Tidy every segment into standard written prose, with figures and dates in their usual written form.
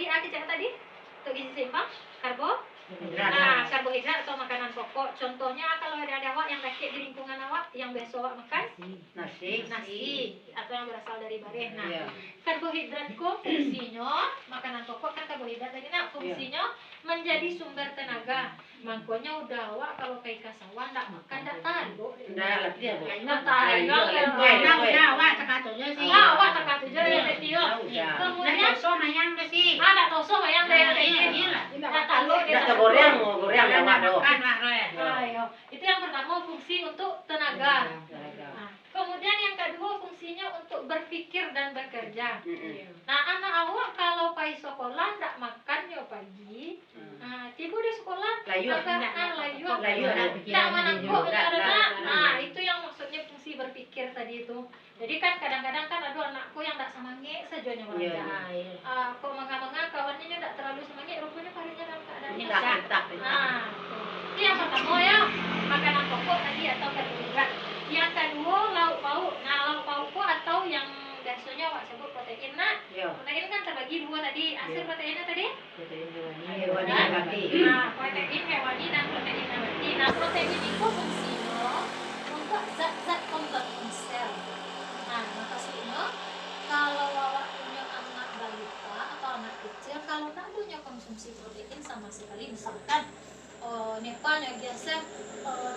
tadi cakap tadi untuk gizi seimbang nah karbohidrat atau makanan pokok. Contohnya kalau ada awak yang rakit di lingkungan awak yang biasa awak makan nasi atau yang berasal dari bareh. Nah, karbohidrat fungsinya makanan pokok kan karbohidrat tadi nak fungsinya menjadi sumber tenaga. Makanya udah awak kalau kayak kasawan ndak makan ndak tahan. Ndak latihan. Ndak tahan. Awak terkatunya sih. Awak terkatunya ya Tio. Kemudian so mayang deh sih. Ada toso mayang deh tadi. Ndak tahu dia. Goreng awak do. Ayo, itu yang pertama fungsi untuk tenaga. Nah, kemudian yang kedua fungsinya untuk berpikir dan bekerja. Nah, anak awak kalau pai sekolah ndak makan ya pagi. Nah, tiba di sekolah layu ndak menangkap karena itu yang maksudnya fungsi berpikir tadi itu. Jadi kan kadang-kadang kan ada anakku yang ndak semangat sejauhnya belajar. Kok mangga-mangga kawannya ndak terlalu semangat, rupanya parinya dalam keadaan tak. Nah, itu yang pertama ya, makanan pokok tadi atau karbohidrat. Yang kedua lauk pauk. Nah, lauk pauk atau yang biasanya awak sebut protein. Nah, protein kan terbagi dua tadi. Hasil proteinnya tadi? Protein hewani. Nah, protein hewani dan protein nabati. Nah, protein itu fungsinya untuk zat-zat pembangun sel. Nah, maksudnya kalau awak punya anak balita atau anak kecil, kalau nak punya konsumsi protein sama sekali, misalkan nepanya biasa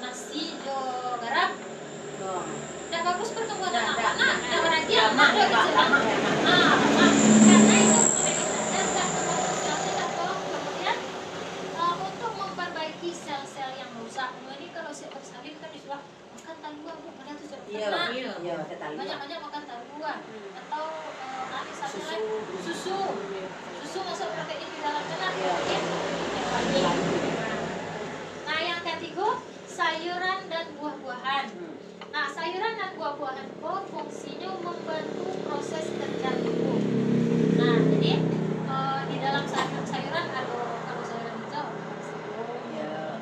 nasi jo garam, tidak bagus pertumbuhan anak-anak, tidak beragi anak dia kecil. Karena itu protein ada zat pembangun sel atau kemudian untuk memperbaiki sel-sel yang rusak. Ini kalau siap bersalin kan disuruh makan talua, bu, mana tuh banyak-banyak makan talua atau misalnya susu masuk protein di dalam protein. Nah, yang ketiga sayuran dan buah-buahan. Nah, sayuran dan buah-buahan itu fungsinya membantu proses kerja tubuh. Nah, jadi di dalam sayuran ada kalau sayuran hijau ada kalsium,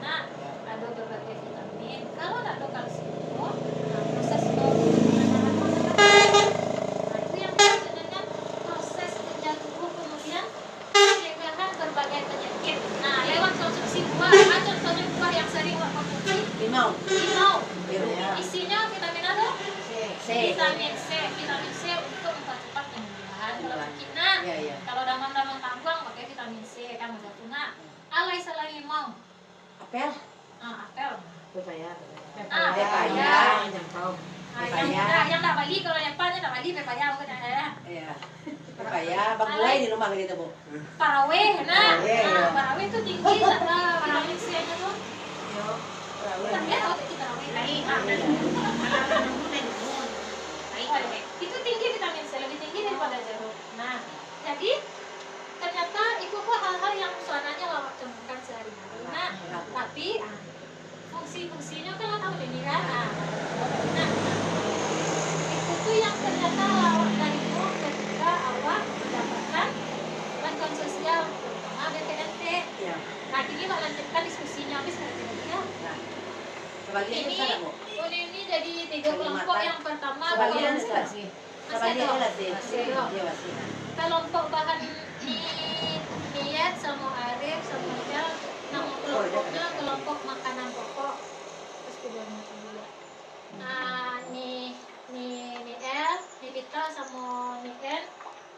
ada berbagai vitamin. Kalau tidak ada kalsium, proses itu yang disebut dengan proses kerja tubuh, kemudian pencegahan berbagai penyakit. Nah, lewat konsumsi buah, contohnya buah yang sering konsumsi limau. Isinya vitamin apa? Vitamin C untuk mempercepat penyembuhan kalau sakit. Nah, kalau damam-damam tanggung pakai vitamin C kan ada tuna. Alai selain limau. Apel. Apel. Pepaya. Yang tak bagi kalau yang palnya tak bagi pepaya aku dah. Iya. Pepaya, baguai di rumah gitu, Bu. Paraweh, paraweh itu tinggi vitamin C-nya tuh. Tapi tahu kita itu tinggi vitamin C, lebih tinggi daripada jeruk. Nah, jadi ternyata itu kok hal-hal yang usahananya lawak temukan sehari-hari. Nah, tapi fungsi-fungsinya kan tahu ini kan. Nah, itu tuh yang ternyata lawak dari itu ketika awak mendapatkan bantuan sosial terutama BPNT. Nah, kini mau lanjutkan diskusinya habis kira-kira. Ini jadi 3 kelompok. Yang pertama kelompok bahan niat sama arif sama gel. Nama kelompoknya kelompok makanan pokok. Terus keduanya dulu. Nah, Nipita sama Niken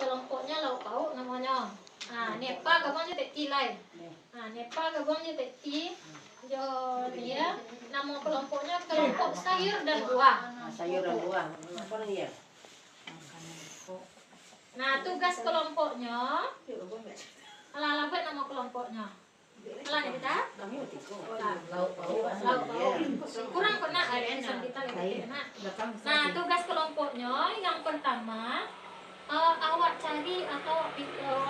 kelompoknya lauk pauk namanya. Nah, Nepa gabungnya teti lain. Nah, Nepa gabungnya teti. Dia nama kelompoknya kelompok sayur dan buah. Sayur dan buah. Apa lagi ya? Nah, tugas kelompoknya ala buat nama kelompoknya. Ala nih kita? Lauk pauk. Kurang kena arisan kita lagi. Nah, tugas kelompoknya yang pertama awak cari atau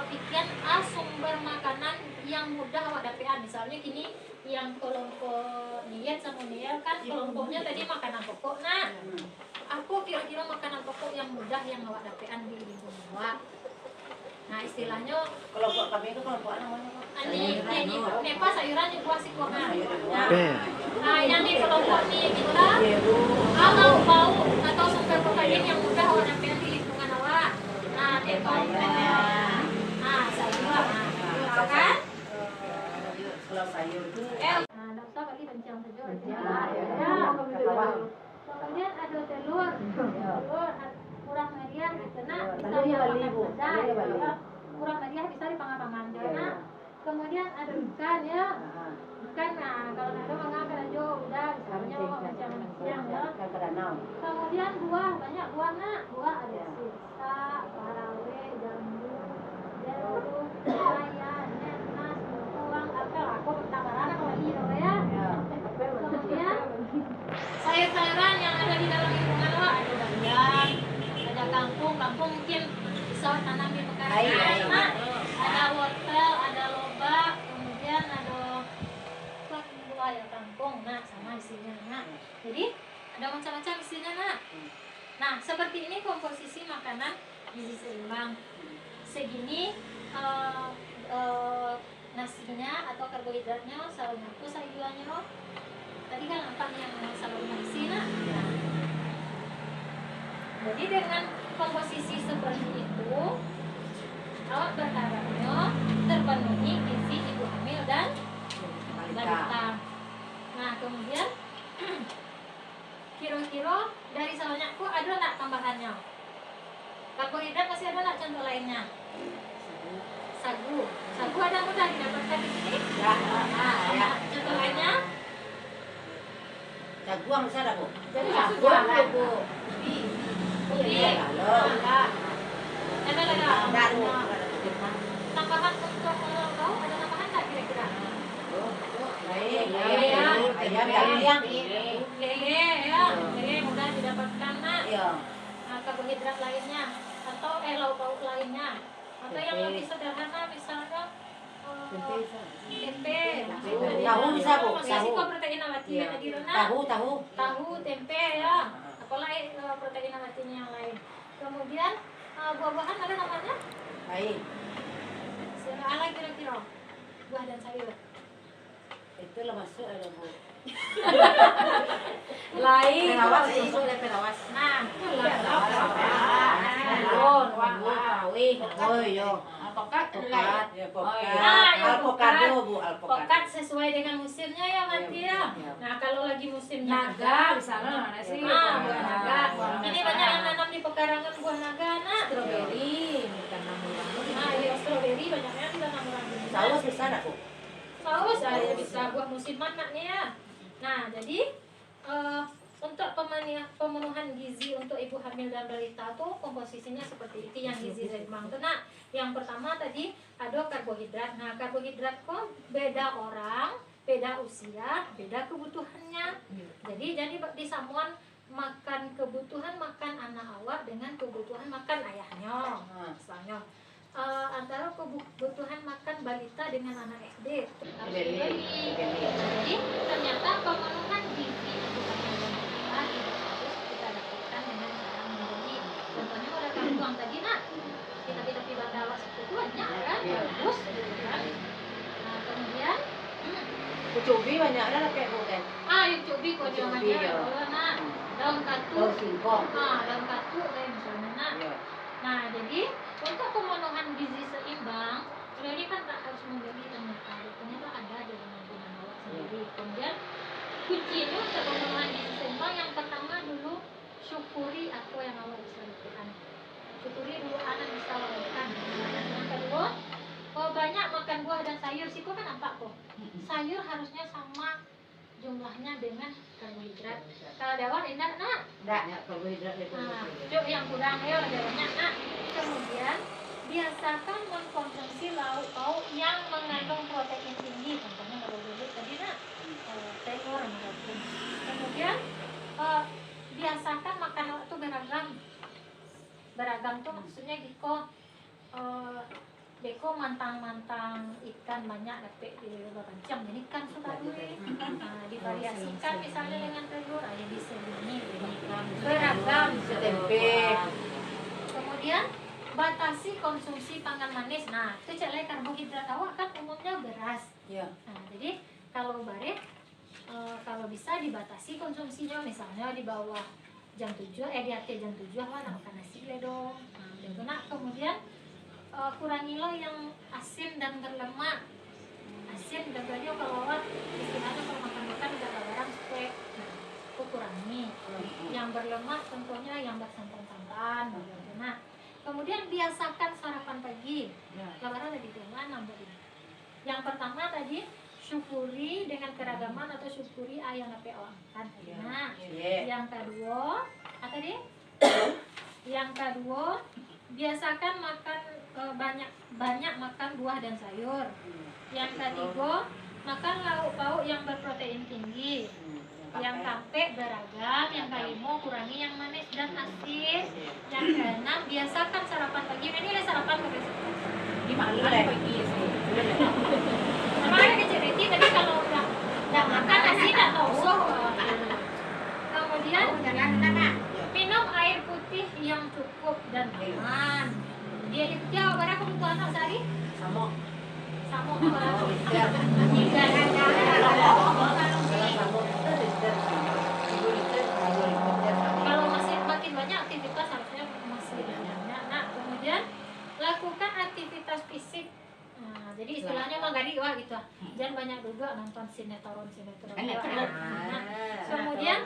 bikin sumber makanan yang mudah awak dapatkan. Misalnya gini, yang kelompok niat sama niat kan kelompoknya tadi makanan pokok. Nah, aku kira-kira makanan pokok yang mudah yang awak dapatkan di lingkungan awak. Nah, istilahnya kelompok kami itu kelompok namanya apa? Nepa sayuran di buah sikuangan. Nah, yang di kelompok ini kita lauk pauk atau sumber protein yang mudah awak dapatkan di lingkungan awak. Nah, Nepa sayuran. kencang saja. Ya. Kemudian ada telur, kurang meriah gitu nak. Bisa Telurnya bali, Bu. dimakan saja. Telurnya bali. Kurang meriah bisa dipangan-pangan Ya. nak. Kemudian ada ikan ya. Ikan nah kalau ada mengangkat aja udah misalnya macam siang ya. Kemudian buah banyak buah nak. Buah ada sirsa, parawe, jambu, jeruk, pepaya, nanas, bengkuang, apel. Aku pertama kalau lagi ya. Kemudian sayur-sayuran yang ada di dalam lingkungan lo ada bayam, ada kangkung mungkin bisa tanam di pekarangan, nah, ada wortel, ada lobak, kemudian ada buah ya kangkung, nah sama isinya, nah, jadi ada macam-macam isinya, nah. Nah seperti ini komposisi makanan gizi seimbang. Segini nasinya atau karbohidratnya, salurnya sayurannya loh. Tadi kan apa yang selalu nasi nak? Ya. Jadi dengan komposisi seperti itu, awak berharapnya terpenuhi gizi ibu hamil dan balita. Nah kemudian kira-kira dari salurnya ada nak tambahannya? Karbohidrat masih ada nak contoh lainnya? Sagu ada mudah didapatkan di sini? Ya. Contoh lainnya? Jaguang bisa ada, Bu? Jadi Jaguang, Bu. Ada tambahan untuk kau ada tambahan nggak kira-kira? Ayam yang Lele mudah didapatkan nak. Nah, karbohidrat lainnya atau lauk pauk lainnya atau yang lebih sederhana misalnya tempe. Tahu bisa, Bu? Masih kok protein nabatinya tadi Rona. Tahu, tempe ya. Apalagi protein nabatinya yang lain. Kemudian buah-buahan ada namanya? Baik. Ala kira-kira buah dan sayur. Itu lah masuk ada, Bu. Lain. Perawas, itu ada perawas. Nah, Alpokado, Bu, alpokat. Pokat sesuai dengan musimnya ya Mati ya. Nah kalau lagi musim naga, misalnya mana sih? buah naga. Ini banyak yang nanam di pekarangan buah naga, nak. Strawberry, bukan namuran. Nah, ya strawberry banyaknya ditanam orang di sini. Saus bisa ada, Bu? Saus saya bisa buah musiman naknya ya. Nah jadi untuk pemenuhan gizi untuk ibu hamil dan balita tuh komposisinya seperti itu yang gizi seimbang tuh nak. Yang pertama tadi ada karbohidrat. Nah karbohidrat kok beda orang, beda usia, beda kebutuhannya. Jadi disamuan makan kebutuhan makan anak awak dengan kebutuhan makan ayahnya. Misalnya antara kebutuhan makan balita dengan anak SD. Jadi ternyata pemenuhan gizi ibu hamil dan balita tidak harus kita dapatkan dengan cara membeli. Contohnya ada kangkung tadi nak, kita bandar awak itu banyak kan, bagus gitu kan. Nah kemudian Ucubi banyak ada kayak Bu kan? yuk cobi kok namanya, nak daun katu, daun katu kayak misalnya nak. Nah jadi untuk pemenuhan gizi seimbang, ini kan tak harus membeli ternyata ada di lingkungan awak sendiri. Kemudian kuncinya untuk pemenuhan gizi seimbang yang pertama dulu syukuri apa yang awak bisa lakukan. Syukuri dulu anak bisa lakukan. Yang kedua, banyak makan buah dan sayur sih kok kan nampak kok. Sayur harusnya sama jumlahnya dengan karbohidrat. Kalau dawan enggak nak? Enggak, karbohidrat itu. Cuk yang kurang ya ada banyak nak. Kemudian biasakan mengkonsumsi lauk pauk yang mengandung protein tinggi, contohnya karbohidrat tadi nak, telur ataupun. Kemudian biasakan makan lauk itu beragam tuh maksudnya Beko mantang-mantang ikan banyak dapat di bancang jadi ikan suka gue. Divariasikan misalnya dengan telur ada bisa ini beragam Tempe. Kemudian batasi konsumsi pangan manis. Nah itu celai karbohidrat awak kan umumnya beras. Nah jadi kalau kalau bisa dibatasi konsumsinya, misalnya di bawah jam 7 di atas jam 7 awak nak makan nasi le dong. Nah kemudian kurangilah yang asin dan berlemak. Asin dan kalau awak istilahnya kalau makan nggak kurangi. Yang berlemak contohnya yang bersantan-santan. Nah, kemudian biasakan sarapan pagi. Kabar ada di rumah nambah ini. Yang pertama tadi syukuri dengan keragaman atau syukuri ayang apa kan. Nah, yang kedua apa tadi? Yang kedua biasakan makan banyak makan buah dan sayur. Yang ketiga makan lauk pauk yang berprotein tinggi. Yang keempat beragam. Yang kelima kurangi yang manis dan asin. Yang keenam biasakan sarapan pagi. Ini ada sarapan ke besok. Gimana pagi sih? Sama ada keceriti tapi kalau udah makan nasi tidak tahu. Kemudian minum air putih yang cukup dan aman. Dia itu jauh berapa kebutuhan sehari? Sama. Sama kalau masih makin banyak aktivitas harusnya masih banyak. Nah, kemudian lakukan aktivitas fisik. Nah, jadi istilahnya mah gadi wah gitu. Jangan banyak duduk nonton sinetron. Nah, kemudian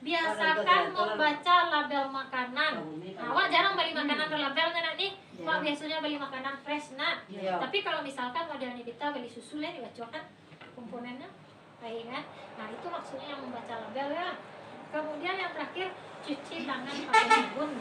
biasakan membaca label makanan. Nah, wak jarang beli makanan berlabelnya nak nih. Wak biasanya beli makanan fresh nak. Tapi kalau misalkan modelnya kita beli susu lah dibacakan komponennya, kayak kan. Nah, itu maksudnya yang membaca label ya. Kemudian yang terakhir cuci tangan pakai sabun.